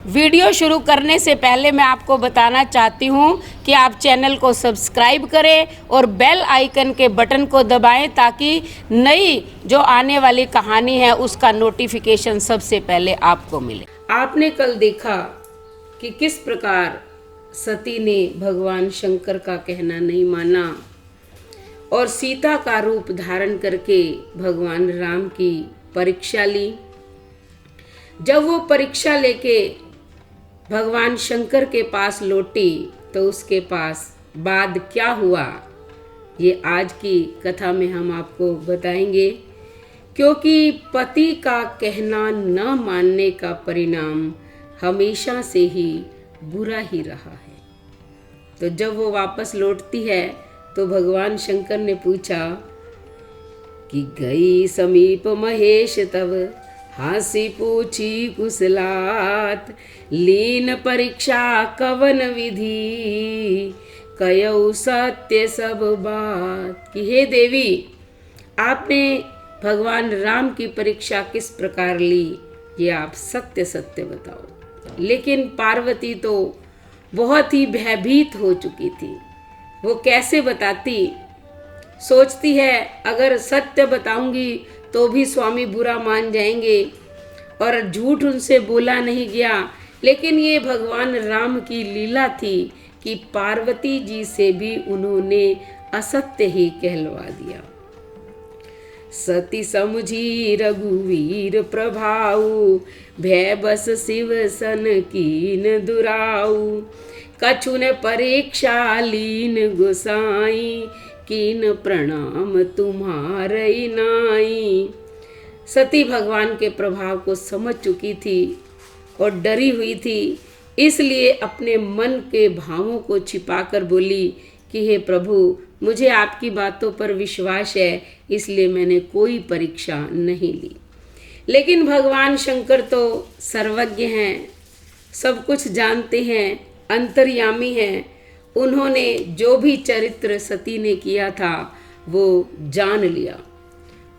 Video शुरू करने से पहले मैं आपको बताना चाहती हूँ कि आप चैनल को सब्सक्राइब करें और बेल आइकन के बटन को दबाएं ताकि नई जो आने वाली कहानी है उसका नोटिफिकेशन सबसे पहले आपको मिले। आपने कल देखा कि किस प्रकार सती ने भगवान शंकर का कहना नहीं माना और सीता का रूप धारण करके भगवान राम की परीक्षा ली। जब वो परीक्षा लेके भगवान शंकर के पास लौटी तो उसके पास बाद क्या हुआ ये आज की कथा में हम आपको बताएंगे, क्योंकि पति का कहना न मानने का परिणाम हमेशा से ही बुरा ही रहा है। तो जब वो वापस लौटती है तो भगवान शंकर ने पूछा कि गई समीप महेश तब हासी पूछी कुशलात, लीन परीक्षा कवन विधि कयऊ सत्य सब बात। कि हे देवी, आपने भगवान राम की परीक्षा किस प्रकार ली ये आप सत्य सत्य बताओ। लेकिन पार्वती तो बहुत ही भयभीत हो चुकी थी। वो कैसे बताती? सोचती है अगर सत्य बताऊंगी तो भी स्वामी बुरा मान जाएंगे और झूठ उनसे बोला नहीं गया। लेकिन ये भगवान राम की लीला थी कि पार्वती जी से भी उन्होंने असत्य ही कहलवा दिया। सती समुझी रघुवीर प्रभाऊ, भय बस शिव सन कीन दुराऊ, कछुन परीक्षा लीन गोसाई, कीन प्रणाम तुम्हारे नाई। सती भगवान के प्रभाव को समझ चुकी थी और डरी हुई थी, इसलिए अपने मन के भावों को छिपाकर बोली कि हे प्रभु, मुझे आपकी बातों पर विश्वास है, इसलिए मैंने कोई परीक्षा नहीं ली। लेकिन भगवान शंकर तो सर्वज्ञ हैं, सब कुछ जानते हैं, अंतर्यामी हैं। उन्होंने जो भी चरित्र सती ने किया था वो जान लिया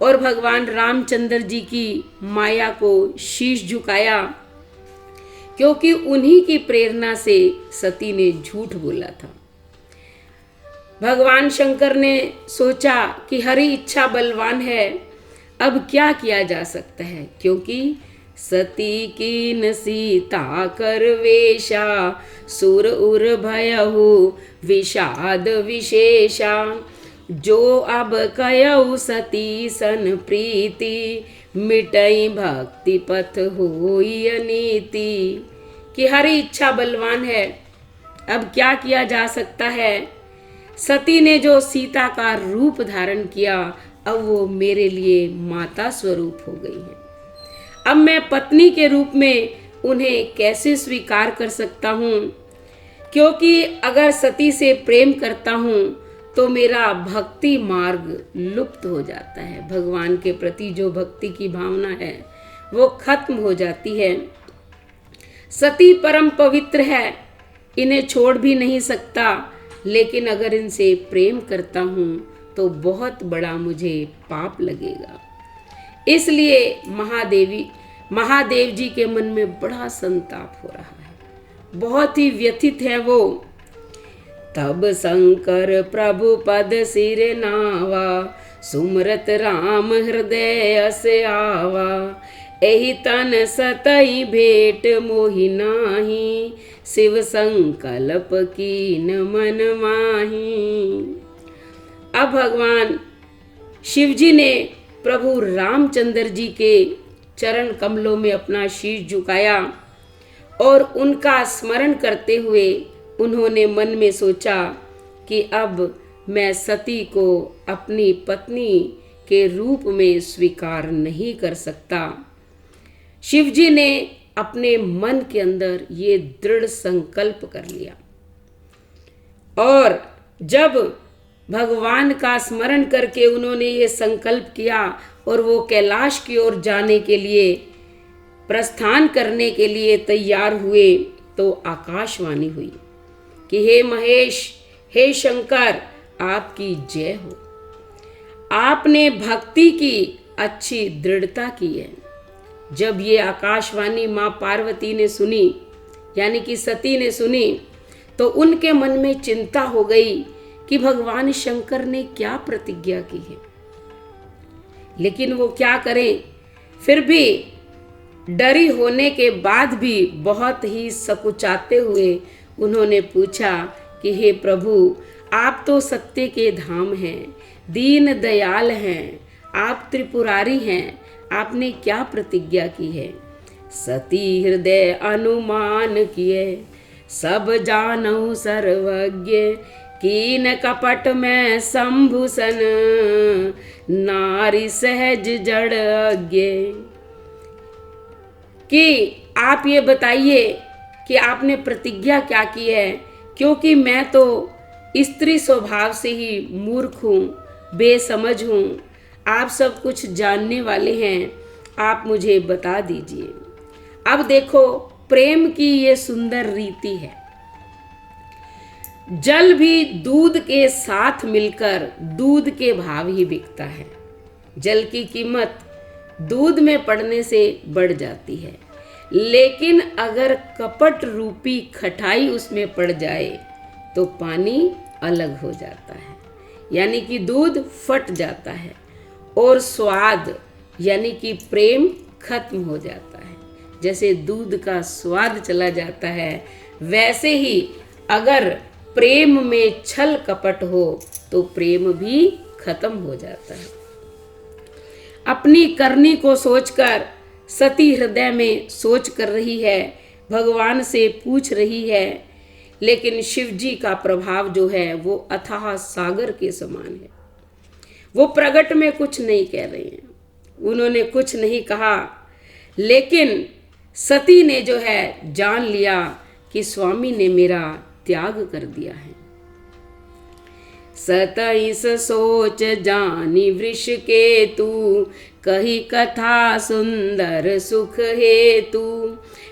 और भगवान रामचंद्र जी की माया को शीश झुकाया, क्योंकि उन्हीं की प्रेरणा से सती ने झूठ बोला था। भगवान शंकर ने सोचा कि हरि इच्छा बलवान है, अब क्या किया जा सकता है, क्योंकि सती कीन सीता कर वेशा, सुर उर भयहु विषाद विशेषा, जो अब कयऊ सती सन प्रीति, मिटई भक्ति पथ होई अनीति। कि हरि इच्छा बलवान है, अब क्या किया जा सकता है। सती ने जो सीता का रूप धारण किया, अब वो मेरे लिए माता स्वरूप हो गई है। अब मैं पत्नी के रूप में उन्हें कैसे स्वीकार कर सकता हूँ, क्योंकि अगर सती से प्रेम करता हूँ तो मेरा भक्ति मार्ग लुप्त हो जाता है। भगवान के प्रति जो भक्ति की भावना है वो खत्म हो जाती है। सती परम पवित्र है, इन्हें छोड़ भी नहीं सकता, लेकिन अगर इनसे प्रेम करता हूँ तो बहुत बड़ा मुझे पाप लगेगा। इसलिए महादेव जी के मन में बड़ा संताप हो रहा है, बहुत ही व्यथित है वो। तब शंकर प्रभु पद सिर नावा, सुमरत राम हृदय से आवा, एहि तन सतई भेंट मोहि नाही, शिव संकल्प कीन मन माही। अब भगवान शिव जी ने प्रभु रामचंद्र जी के चरण कमलों में अपना शीश झुकाया और उनका स्मरण करते हुए उन्होंने मन में सोचा कि अब मैं सती को अपनी पत्नी के रूप में स्वीकार नहीं कर सकता। शिव जी ने अपने मन के अंदर ये दृढ़ संकल्प कर लिया और जब भगवान का स्मरण करके उन्होंने ये संकल्प किया और वो कैलाश की ओर जाने के लिए प्रस्थान करने के लिए तैयार हुए तो आकाशवाणी हुई कि हे महेश, हे शंकर, आपकी जय हो। आपने भक्ति की अच्छी दृढ़ता की है। जब ये आकाशवाणी माँ पार्वती ने सुनी यानी कि सती ने सुनी तो उनके मन में चिंता हो गई कि भगवान शंकर ने क्या प्रतिज्ञा की है, लेकिन वो क्या करें। फिर भी डरी होने के बाद भी बहुत ही सकुचाते हुए उन्होंने पूछा कि हे प्रभु, आप तो सत्य के धाम हैं, दीन दयाल हैं, आप त्रिपुरारी हैं, आपने क्या प्रतिज्ञा की है। सती हृदय अनुमान किए, सब जानऊ सर्वज्ञ, कीन कपट में शंभुसन, नारी सहज जड़ अज्ञ। कि आप ये बताइए कि आपने प्रतिज्ञा क्या की है, क्योंकि मैं तो स्त्री स्वभाव से ही मूर्ख हूँ, बेसमझ हूँ, आप सब कुछ जानने वाले हैं, आप मुझे बता दीजिए। अब देखो, प्रेम की ये सुंदर रीति है। जल भी दूध के साथ मिलकर दूध के भाव ही बिकता है। जल की कीमत दूध में पड़ने से बढ़ जाती है, लेकिन अगर कपट रूपी खटाई उसमें पड़ जाए तो पानी अलग हो जाता है, यानी कि दूध फट जाता है और स्वाद यानी कि प्रेम खत्म हो जाता है। जैसे दूध का स्वाद चला जाता है, वैसे ही अगर प्रेम में छल कपट हो तो प्रेम भी खत्म हो जाता है। अपनी करनी को सोचकर सती हृदय में सोच कर रही है, भगवान से पूछ रही है, लेकिन शिव जी का प्रभाव जो है वो अथाह सागर के समान है। वो प्रगट में कुछ नहीं कह रहे हैं, उन्होंने कुछ नहीं कहा, लेकिन सती ने जो है जान लिया कि स्वामी ने मेरा त्याग कर दिया है। सतईस सोच जानी वृष के तू, कही कथा सुंदर सुख हेतु,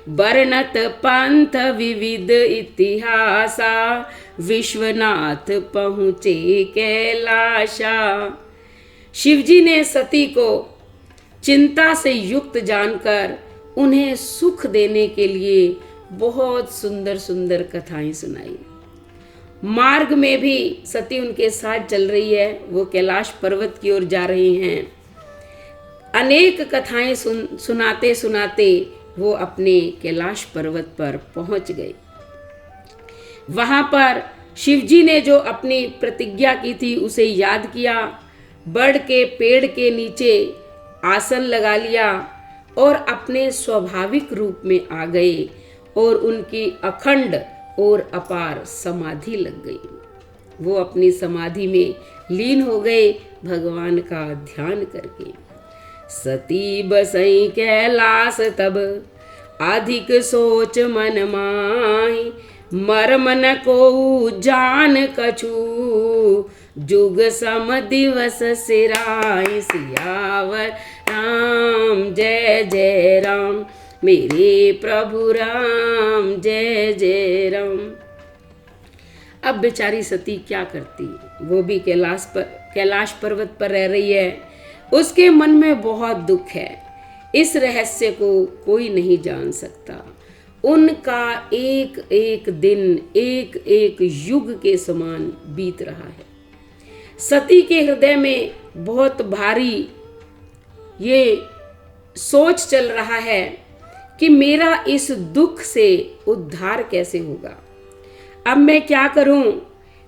वर्णत पंथ विविध इतिहासा, विश्वनाथ पहुँचे कैलाशा। शिवजी ने सती को चिंता से युक्त जानकर उन्हें सुख देने के लिए बहुत सुंदर सुंदर कथाएं सुनाई। मार्ग में भी सती उनके साथ चल रही है, वो कैलाश पर्वत की ओर जा रही हैं। अनेक कथाएं सुनाते सुनाते वो अपने कैलाश पर्वत पर पहुंच गए। वहां पर शिवजी ने जो अपनी प्रतिज्ञा की थी उसे याद किया, बड़ के पेड़ के नीचे आसन लगा लिया और अपने स्वाभाविक रूप में आ गए और उनकी अखंड और अपार समाधि लग गई। वो अपनी समाधि में लीन हो गए भगवान का ध्यान करके। सती बसई कैलाश तब, अधिक सोच मन माही, मर्म न को जान कछु, जुग सम दिवस सिराई, सियावर राम जय जय राम, मेरे प्रभु राम जय जय राम। अब बेचारी सती क्या करती, वो भी कैलाश पर्वत पर रह रही है, उसके मन में बहुत दुख है। इस रहस्य को कोई नहीं जान सकता। उनका एक एक दिन एक एक युग के समान बीत रहा है। सती के हृदय में बहुत भारी ये सोच चल रहा है कि मेरा इस दुख से उद्धार कैसे होगा। अब मैं क्या करूं?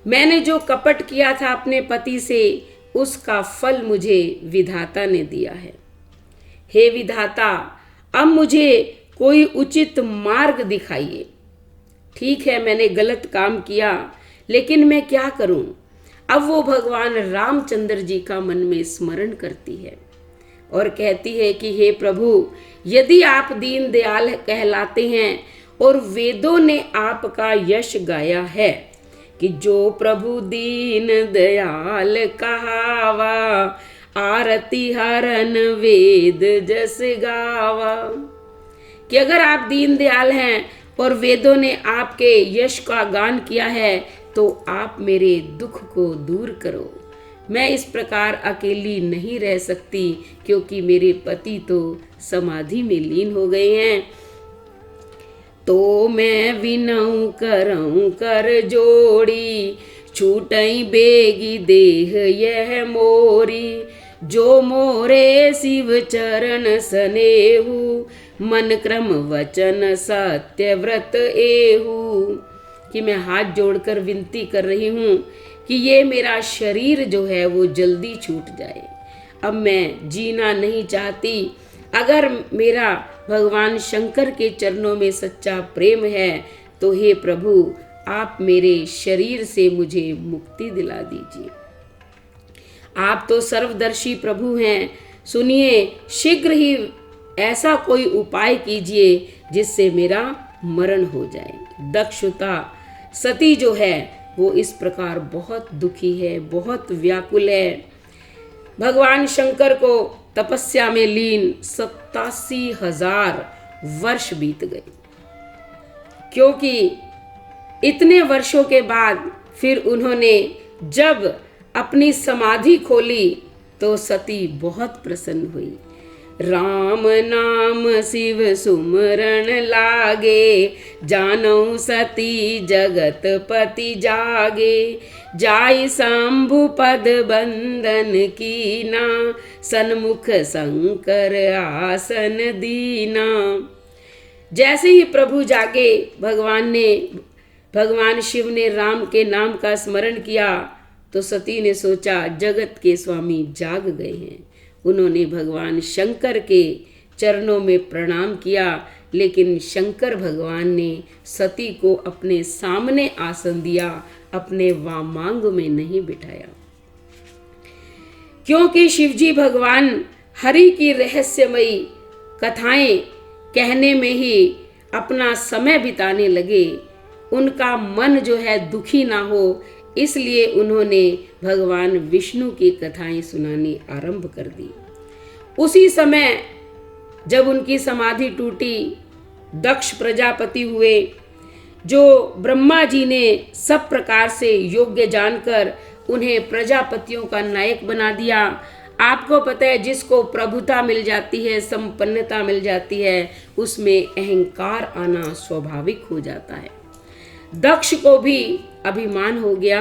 मैंने जो कपट किया था अपने पति से, उसका फल मुझे विधाता ने दिया है। हे विधाता, अब मुझे कोई उचित मार्ग दिखाइए। ठीक है, मैंने गलत काम किया, लेकिन मैं क्या करूं? अब वो भगवान रामचंद्र जी का मन में स्मरण करती है और कहती है कि हे प्रभु, यदि आप दीन दयाल कहलाते हैं और वेदों ने आपका यश गाया है कि जो प्रभु दीन दयाल कहावा, आरती हरन वेद जस गावा, कि अगर आप दीन दयाल हैं और वेदों ने आपके यश का गान किया है तो आप मेरे दुख को दूर करो। मैं इस प्रकार अकेली नहीं रह सकती, क्योंकि मेरे पति तो समाधि में लीन हो गए हैं। तो मैं विनऊ करऊं कर जोड़ी, छूटई बेगी देह यह मोरी, जो मोरे शिव चरण सनेहु, मन क्रम वचन सत्य व्रत एहू। कि मैं हाथ जोड़कर विनती कर रही हूँ कि ये मेरा शरीर जो है वो जल्दी छूट जाए। अब मैं जीना नहीं चाहती। अगर मेरा भगवान शंकर के चरणों में सच्चा प्रेम है तो हे प्रभु, आप मेरे शरीर से मुझे मुक्ति दिला दीजिए। आप तो सर्वदर्शी प्रभु हैं, सुनिए, शीघ्र ही ऐसा कोई उपाय कीजिए जिससे मेरा मरण हो जाए। दक्षता सती जो है वो इस प्रकार बहुत दुखी है, बहुत व्याकुल है। भगवान शंकर को तपस्या में लीन 87,000 वर्ष बीत गए, क्योंकि इतने वर्षों के बाद फिर उन्होंने जब अपनी समाधि खोली तो सती बहुत प्रसन्न हुई। राम नाम शिव सुमरण लागे, जानऊ सती जगत पति जागे, जाय शंभु पद बंदन कीना, सन्मुख शंकर आसन दीना। जैसे ही प्रभु जागे, भगवान शिव ने राम के नाम का स्मरण किया तो सती ने सोचा जगत के स्वामी जाग गए हैं। उन्होंने भगवान शंकर के चरणों में प्रणाम किया, लेकिन शंकर भगवान ने सती को अपने सामने आसन दिया, अपने वामांग में नहीं बिठाया। क्योंकि शिवजी भगवान हरि की रहस्यमयी कथाएं कहने में ही अपना समय बिताने लगे। उनका मन जो है दुखी ना हो, इसलिए उन्होंने भगवान विष्णु की कथाएं सुनानी आरंभ कर दी। उसी समय जब उनकी समाधि टूटी, दक्ष प्रजापति हुए, जो ब्रह्मा जी ने सब प्रकार से योग्य जानकर उन्हें प्रजापतियों का नायक बना दिया। आपको पता है, जिसको प्रभुता मिल जाती है, संपन्नता मिल जाती है, उसमें अहंकार आना स्वाभाविक हो जाता है। दक्ष को भी अभिमान हो गया।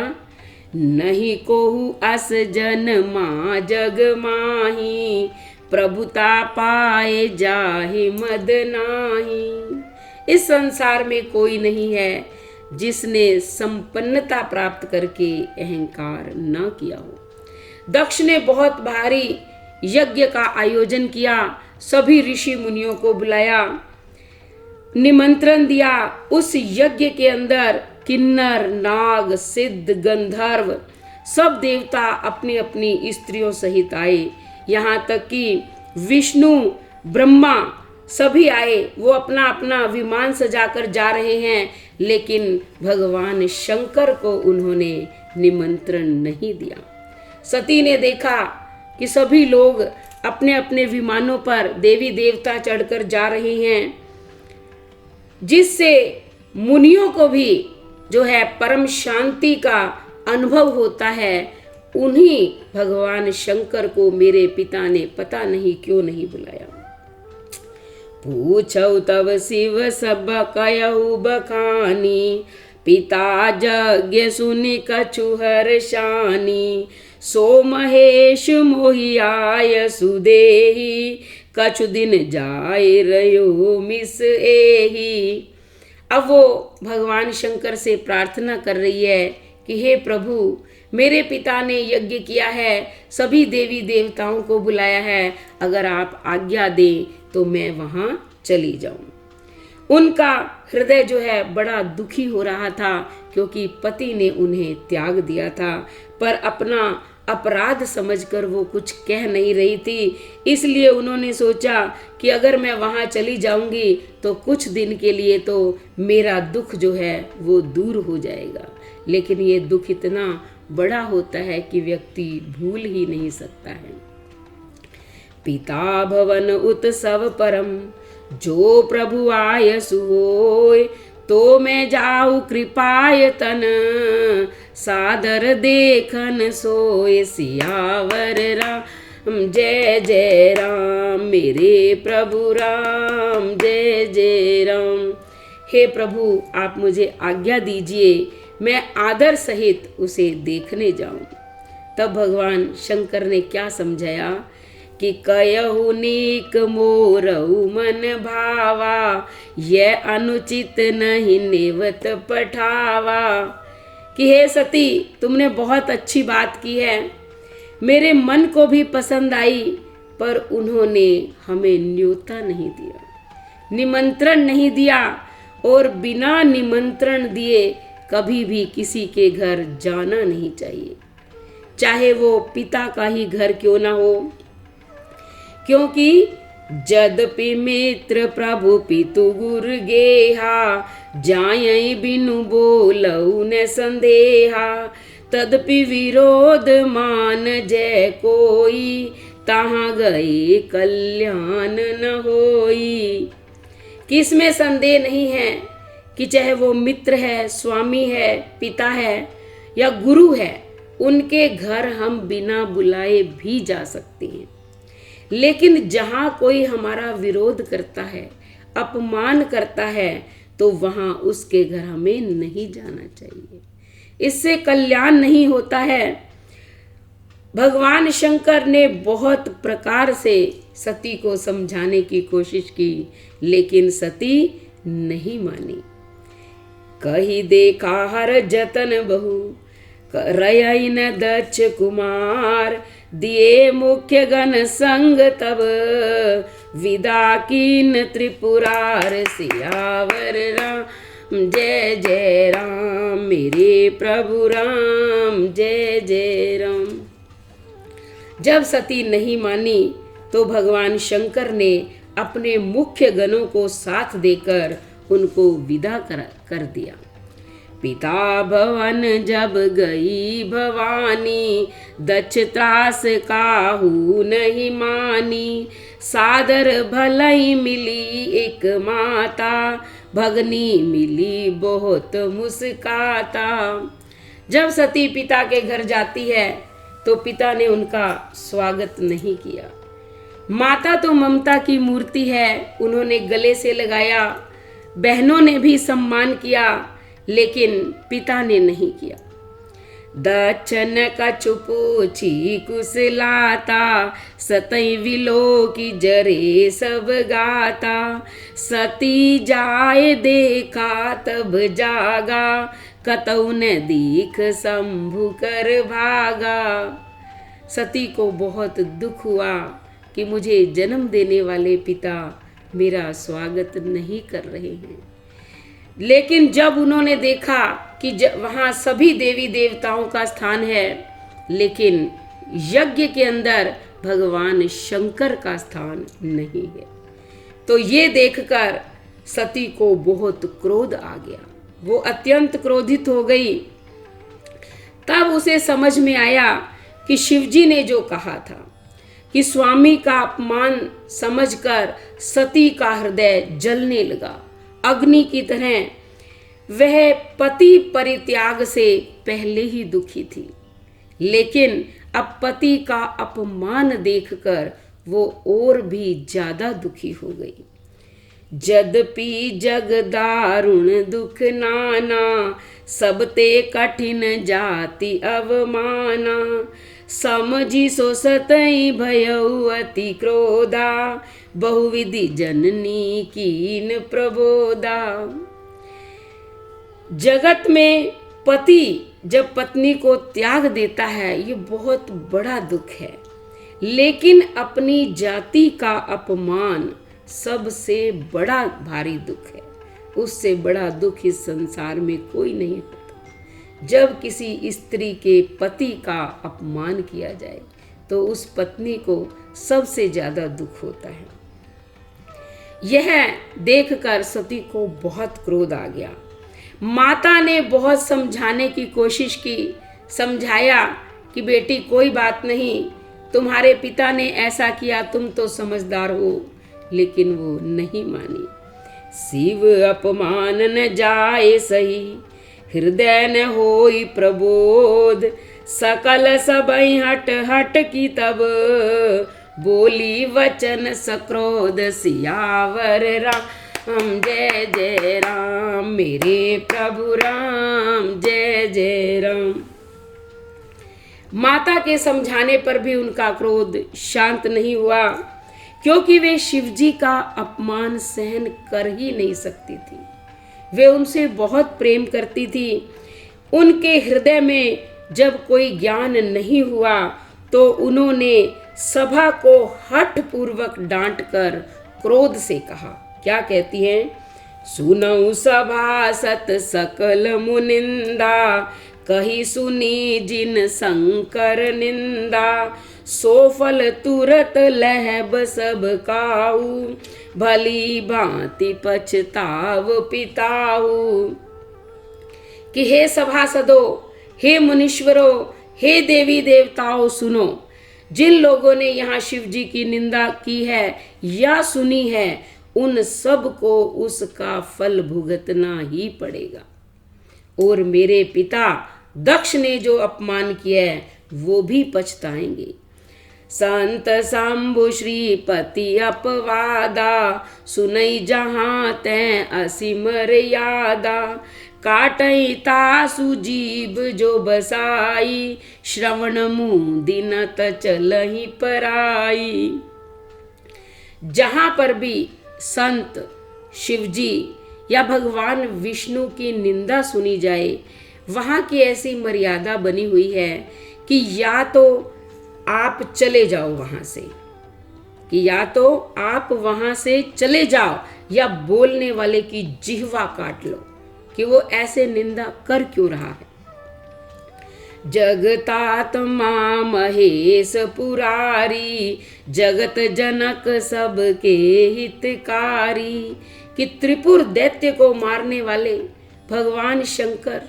नहीं कोहु अस जन मा जग माही, प्रभुता पाए जाहि मद नाही। इस संसार में कोई नहीं है जिसने संपन्नता प्राप्त करके अहंकार न किया हो। दक्ष ने बहुत भारी यज्ञ का आयोजन किया, सभी ऋषि मुनियों को बुलाया, निमंत्रण दिया। उस यज्ञ के अंदर किन्नर, नाग, सिद्ध, गंधर्व सब देवता अपनी अपनी स्त्रियों सहित आए। यहाँ तक कि विष्णु, ब्रह्मा सभी आए। वो अपना अपना विमान सजाकर जा रहे हैं, लेकिन भगवान शंकर को उन्होंने निमंत्रण नहीं दिया। सती ने देखा कि सभी लोग अपने अपने विमानों पर देवी देवता चढ़कर जा रहे हैं, जिससे मुनियों को भी जो है परम शांति का अनुभव होता है। उन्हीं भगवान शंकर को मेरे पिता ने पता नहीं क्यों नहीं बुलाया। पूछौ तब शिव सब कहु बखानी, पिता यज्ञ सुनि कछु हर्षानी, सो महेश मोहि आय सुदेही, कछु दिन जाय रयो मिस एही। अब वो भगवान शंकर से प्रार्थना कर रही है कि हे प्रभु, मेरे पिता ने यज्ञ किया है, सभी देवी देवताओं को बुलाया है, अगर आप आज्ञा दें तो मैं वहाँ चली जाऊं। उनका हृदय जो है बड़ा दुखी हो रहा था, क्योंकि पति ने उन्हें त्याग दिया था, पर अपना अपराध समझकर वो कुछ कह नहीं रही थी। इसलिए उन्होंने सोचा कि अगर मैं वहाँ चली जाऊंगी तो कुछ दिन के लिए तो मेरा दुख जो है वो दूर हो जाएगा, लेकिन ये दुख इतना बड़ा होता है कि व्यक्ति भूल ही नहीं सकता है। पिता भवन उत्सव परम, जो प्रभु आय सुहोय, तो मैं जाऊ कृपायतन, सादर देखन सोय सियावर राम। जय जय राम, मेरे प्रभु राम, जय जय राम। हे प्रभु, आप मुझे आज्ञा दीजिए, मैं आदर सहित उसे देखने जाऊं। तब भगवान शंकर ने क्या समझाया कि कयहु नीक मोरऊ मन भावा, यह अनुचित नहीं नेवत पठावा। कि हे सती, तुमने बहुत अच्छी बात की है, मेरे मन को भी पसंद आई, पर उन्होंने हमें न्योता नहीं दिया, निमंत्रण नहीं दिया, और बिना निमंत्रण दिए कभी भी किसी के घर जाना नहीं चाहिए, चाहे वो पिता का ही घर क्यों ना हो। क्योंकि जदपि मित्र प्रभु पितु गुर गेहा, जाय बिनु बोलऊ न संदेहा, तदपि विरोध मान जय कोई, तहाँ गए कल्याण न होई। कि इसमें संदेह नहीं है कि चाहे वो मित्र है, स्वामी है, पिता है या गुरु है, उनके घर हम बिना बुलाए भी जा सकते हैं। लेकिन जहाँ कोई हमारा विरोध करता है, अपमान करता है, तो वहाँ उसके घर हमें नहीं जाना चाहिए, इससे कल्याण नहीं होता है। भगवान शंकर ने बहुत प्रकार से सती को समझाने की कोशिश की, लेकिन सती नहीं मानी। कही देखा हर जतन बहु, रयई न दक्ष कुमार, दिए मुख्य गण संग तब, विदा कीन त्रिपुरार, सियावर राम जय जय राम, मेरे प्रभु राम जय जय राम। जब सती नहीं मानी तो भगवान शंकर ने अपने मुख्य गणों को साथ देकर उनको विदा कर दिया। पिता भवन जब गई भवानी, दक्ष त्रास काहू नहीं मानी, सादर भलई मिली एक माता, भगनी मिली बहुत मुस्काता। जब सती पिता के घर जाती है तो पिता ने उनका स्वागत नहीं किया। माता तो ममता की मूर्ति है, उन्होंने गले से लगाया, बहनों ने भी सम्मान किया, लेकिन पिता ने नहीं किया। दक्षन कछु पूछी कुशलाता, सतई विलो की जरे सब गाता, सती जाए देखा तब जागा, कतौ न दीख शंभु कर भागा। सती को बहुत दुख हुआ कि मुझे जन्म देने वाले पिता मेरा स्वागत नहीं कर रहे हैं। लेकिन जब उन्होंने देखा कि वहाँ सभी देवी देवताओं का स्थान है, लेकिन यज्ञ के अंदर भगवान शंकर का स्थान नहीं है, तो ये देखकर सती को बहुत क्रोध आ गया। वो अत्यंत क्रोधित हो गई। तब उसे समझ में आया कि शिवजी ने जो कहा था कि स्वामी का अपमान समझकर सती का हृदय जलने लगा अग्नि की तरह। वह पति परित्याग से पहले ही दुखी थी, लेकिन अब पति का अपमान देखकर वो और भी ज्यादा दुखी हो गई। जदपि जग दारुण दुख नाना, सबते कठिन जाति अवमाना, समझी सो सतई भयउ अति क्रोधा, बहुविधि जननी कीन प्रबोधा। जगत में पति जब पत्नी को त्याग देता है, ये बहुत बड़ा दुख है, लेकिन अपनी जाति का अपमान सबसे बड़ा भारी दुख है। उससे बड़ा दुख इस संसार में कोई नहीं होता। जब किसी स्त्री के पति का अपमान किया जाए तो उस पत्नी को सबसे ज्यादा दुख होता है। यह देखकर सती को बहुत क्रोध आ गया। माता ने बहुत समझाने की कोशिश की, समझाया कि बेटी कोई बात नहीं, तुम्हारे पिता ने ऐसा किया, तुम तो समझदार हो, लेकिन वो नहीं मानी। शिव अपमान न जाए सही, हृदय न होई प्रबोध, सकल सबई हट हट की तब, बोली वचन सक्रोध सियावर जय जय राम मेरे प्रभु राम, जय जय राम। माता के समझाने पर भी उनका क्रोध शांत नहीं हुआ, क्योंकि वे शिवजी का अपमान सहन कर ही नहीं सकती थी। वे उनसे बहुत प्रेम करती थी। उनके हृदय में जब कोई ज्ञान नहीं हुआ तो उन्होंने सभा को हठ पूर्वक डांट कर क्रोध से कहा। क्या कहती हैं? सुनऊ सभासत सकल मुनिंदा, कही सुनी जिन शंकर निंदा, सो फल तुरत लहब सब काऊ, भली भांति पछताव पिताऊ। कि हे सभासदों, हे मुनीश्वरों, हे देवी देवताओं, सुनो, जिन लोगों ने यहाँ शिव जी की निंदा की है या सुनी है, उन सब को उसका फल भुगतना ही पड़ेगा। और मेरे पिता दक्ष ने जो अपमान किया है वो भी पछताएंगे। संत शंभु श्रीपति अपवादा, सुनई जहाँ तैं असीम मर्यादा, काटई तासु जीव जो बसाई, श्रवण मुंह न चलहि पराई। जहाँ पर भी संत शिवजी या भगवान विष्णु की निंदा सुनी जाए, वहाँ की ऐसी मर्यादा बनी हुई है कि या तो आप चले जाओ वहाँ से, कि या तो आप वहाँ से चले जाओ या बोलने वाले की जिह्वा काट लो कि वो ऐसे निंदा कर क्यों रहा है। जगतात्मा महेश पुरारी, जगत जनक सबके हितकारी। कि त्रिपुर दैत्य को मारने वाले भगवान शंकर,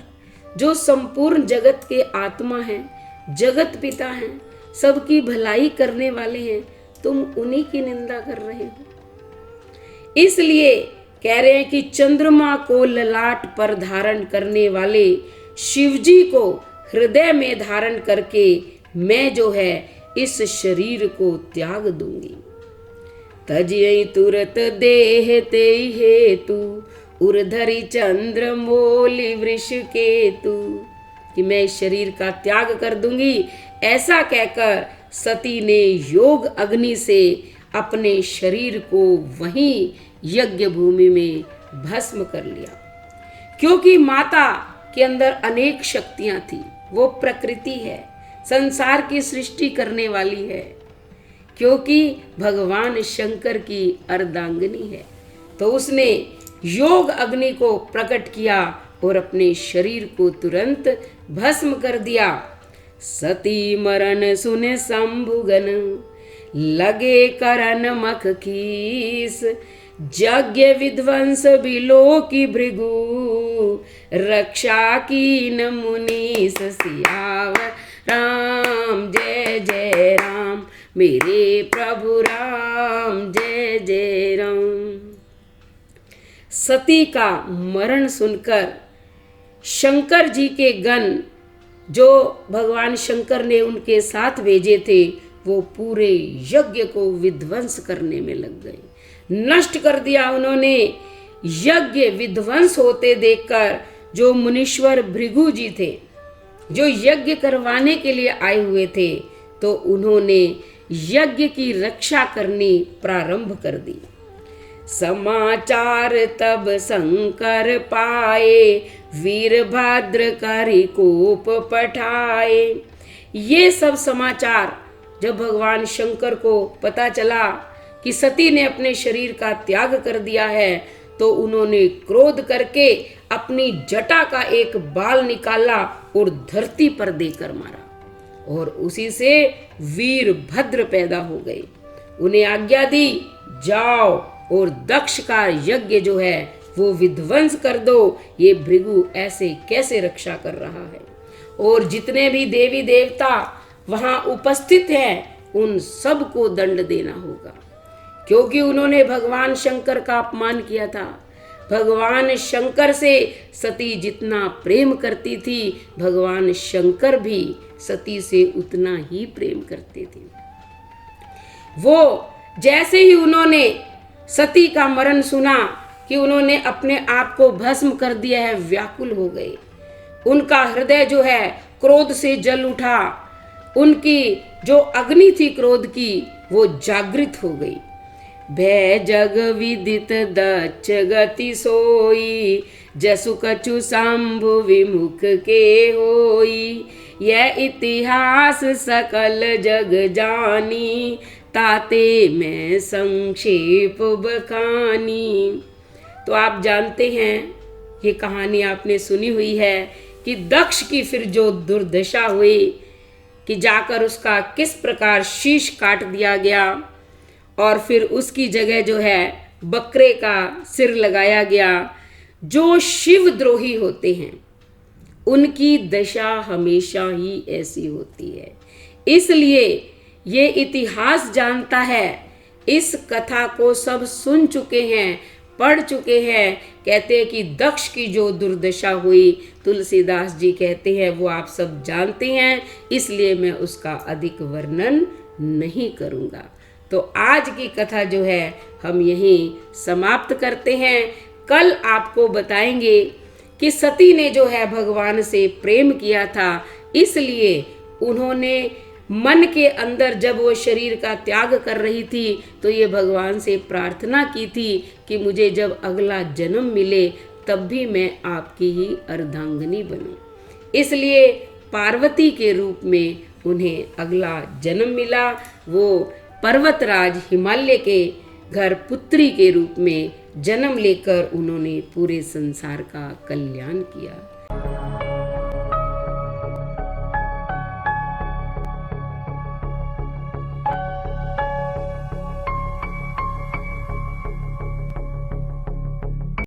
जो संपूर्ण जगत के आत्मा हैं, जगत पिता हैं, सबकी भलाई करने वाले हैं, तुम उन्हीं की निंदा कर रहे हो। इसलिए कह रहे हैं कि चंद्रमा को ललाट पर धारण करने वाले शिवजी को हृदय में धारण करके मैं जो है इस शरीर को त्याग दूंगी। तजियई तुरत देह ते हेतु, उर्धरि चंद्र मोली वृष केतु। कि मैं इस शरीर का त्याग कर दूंगी, ऐसा कहकर सती ने योग अग्नि से अपने शरीर को वहीं यज्ञ भूमि में भस्म कर लिया। क्योंकि माता के अंदर अनेक शक्तियां थी, वो प्रकृति है, संसार की सृष्टि करने वाली है, क्योंकि भगवान शंकर की अर्धांगिनी है, तो उसने योग अग्नि को प्रकट किया और अपने शरीर को तुरंत भस्म कर दिया। सती मरण सुने शंभुगन, लगे करन मख खीस, यज्ञ विध्वंस बिलो की भृगु, रक्षा की न मुनीस सियावर राम। जय जय राम मेरे प्रभु राम, जय जय राम। सती का मरण सुनकर शंकर जी के गण, जो भगवान शंकर ने उनके साथ भेजे थे, वो पूरे यज्ञ को विध्वंस करने में लग गए, नष्ट कर दिया उन्होंने। यज्ञ विध्वंस होते देखकर जो मुनीश्वर भृगु जी थे, जो यज्ञ करवाने के लिए आए हुए थे, तो उन्होंने यज्ञ की रक्षा करनी प्रारंभ कर दी। समाचार तब शंकर पाए, वीरभद्र करि कोप पठाए। ये सब समाचार जब भगवान शंकर को पता चला कि सती ने अपने शरीर का त्याग कर दिया है, तो उन्होंने क्रोध करके अपनी जटा का एक बाल निकाला और धरती पर देकर मारा, और उसी से वीरभद्र पैदा हो गए। उन्हें आज्ञा दी, जाओ और दक्ष का यज्ञ जो है वो विध्वंस कर दो, ये भृगु ऐसे कैसे रक्षा कर रहा है। और जितने भी देवी देवता वहां उपस्थित हैं, उन सब को दंड देना होगा, क्योंकि उन्होंने भगवान शंकर का अपमान किया था। भगवान शंकर से सती जितना प्रेम करती थी, भगवान शंकर भी सती से उतना ही प्रेम करते थे। वो जैसे ही उन्होंने सती का मरण सुना, कि उन्होंने अपने आप को भस्म कर दिया है, व्याकुल हो गए। उनका हृदय जो है क्रोध से जल उठा, उनकी जो अग्नि थी क्रोध की वो जागृत हो गई। भय जग विदित दक्ष गति सोई, जसु कछु शंभु विमुख के होई। यह इतिहास सकल जग जानी, ताते मैं संक्षेप बखानी। तो आप जानते हैं, ये कहानी आपने सुनी हुई है कि दक्ष की फिर जो दुर्दशा हुई कि जाकर उसका किस प्रकार शीश काट दिया गया और फिर उसकी जगह जो है बकरे का सिर लगाया गया। जो शिवद्रोही होते हैं उनकी दशा हमेशा ही ऐसी होती है। इसलिए ये इतिहास जानता है, इस कथा को सब सुन चुके हैं, पढ़ चुके हैं। कहते हैं कि दक्ष की जो दुर्दशा हुई, तुलसीदास जी कहते हैं वो आप सब जानते हैं, इसलिए मैं उसका अधिक वर्णन नहीं करूँगा। तो आज की कथा जो है हम यहीं समाप्त करते हैं। कल आपको बताएंगे कि सती ने जो है भगवान से प्रेम किया था, इसलिए उन्होंने मन के अंदर जब वो शरीर का त्याग कर रही थी तो ये भगवान से प्रार्थना की थी कि मुझे जब अगला जन्म मिले तब भी मैं आपकी ही अर्धांगिनी बनूं। इसलिए पार्वती के रूप में उन्हें अगला जन्म मिला। वो पर्वतराज हिमालय के घर पुत्री के रूप में जन्म लेकर उन्होंने पूरे संसार का कल्याण किया।